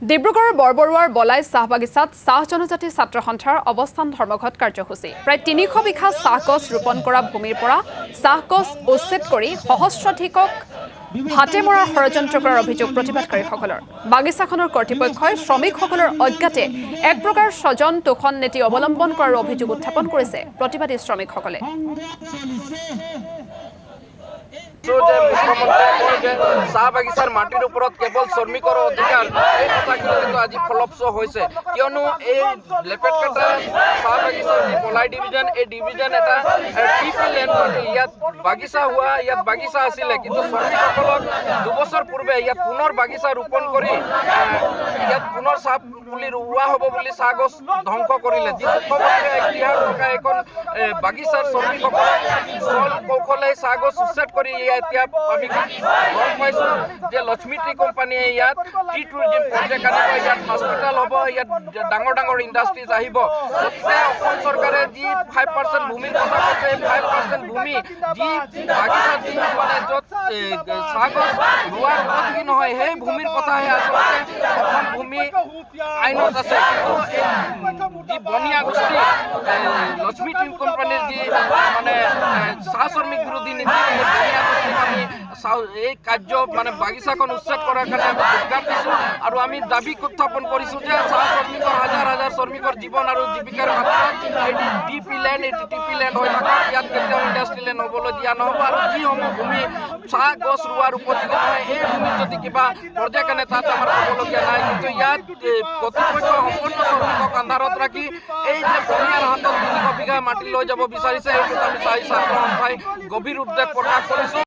ডিব্ৰুগড়ৰ বৰবৰুৱাৰ বলাই চাহ বাগিচাত চাহ জনজাতি ছাত্ৰ সন্থাৰ অৱস্থান ধৰ্মঘট কাৰ্যসূচী প্ৰায় ৩০০ বিঘা চাহ গছ ৰোপণ কৰা ভূমিৰ পৰা চাহ গছ উচ্ছেদ কৰি সহস্ৰাধিকক হাতে মৰাৰ ষড়যন্ত্ৰ কৰাৰ অভিযোগ প্ৰতিবাদকাৰীসকলৰ বাগিচাখনৰ কৰ্তৃপক্ষই শ্ৰমিকসকলৰ অজ্ঞাতে এক প্ৰকাৰ স্বজন তোষণ নীতি অৱলম্বন কৰাৰ অভিযোগ উত্থাপন কৰিছে প্ৰতিবাদী শ্ৰমিকসকলে চাহ বাগিচাৰ মাটিৰ ওপৰত কেৱল শ্ৰমিকৰ অধিকাৰ এই কথাখিনি আজি ফলপ্ৰসূ হৈছে কিয়নো এই লেপেটকাটা চাহ বাগিচাৰ যি বলাই ডিভিজন এই ডিভিজন এটা টিপি লেণ্ড মাটি ইয়াত বাগিচা হোৱা ইয়াত বাগিচা আছিলে কিন্তু শ্ৰমিকসকলক 2 বছৰ পূৰ্বে ইয়াত পুনৰ বাগিচা ৰোপণ কৰি ইয়াত পুনৰ চাহ পুলি ৰোৱা হ'ব বুলি চাহ গছ ধ্বংস কৰিলে যি 2 বছৰীয়া ইতিহাস থকা এখন বাগিচাৰ শ্ৰমিকসকলক কৌশলে চাহ গছ উচ্ছেদ কৰি এতিয়া আমি গম পাইছোঁ যে লক্ষ্মী টি কোম্পানীয়ে ইয়াত টি টুৰিজিম প্ৰজেক্ট আনিব ইয়াত হস্পিটেল হ'ব ইয়াত ডাঙৰ ডাঙৰ ইণ্ডাষ্ট্ৰিজ আহিব গতিকে অসম চৰকাৰে যি 5% ভূমিৰ কথা কৈছে এই 5% ভূমি যি বাগিচা যি মানে য'ত চাহ গছ ৰোৱাৰ উপযোগী নহয় সেই ভূমিৰ কথাহে আচলতে অসম ভূমি আইনত আছে কিন্তু যি বনিয়া গোষ্ঠী লক্ষ্মী টি কোম্পানীৰ যি মানে চাহ শ্ৰমিক বিৰোধী নীতি এই কাৰ্য মানে বাগিচাখন উচ্ছেদ কৰাৰ কাৰণে আমি ধিক্কাৰ দিছোঁ আৰু আমি দাবী উত্থাপন কৰিছোঁ যে চাহ শ্ৰমিকৰ হাজাৰ হাজাৰ শ্ৰমিকৰ জীৱন আৰু জীৱিকাৰ ক্ষেত্ৰত এই টিপি লেণ্ড হৈ থাকক ইয়াত কেতিয়াও ইণ্ডাষ্ট্ৰী লেণ্ড হ'বলৈ দিয়া নহ'ব আৰু যিসমূহ ভূমি চাহ গছ ৰোৱাৰ উপযোগী নহয় এই ভূমিত যদি কিবা প্ৰজেক্ট আনে তাত আমাৰ ক'বলগীয়া নাই কিন্তু ইয়াত কৰ্তৃপক্ষ সম্পূৰ্ণ শ্ৰমিকক আন্ধাৰত ৰাখি এই যে ভূমিয়াৰ হাতত ৩০০ বিঘা মাটি লৈ যাব বিচাৰিছে সেইটোত আমি চাহ ছাত্ৰ সন্থাই গভীৰ উদ্বেগ প্ৰকাশ কৰিছোঁ।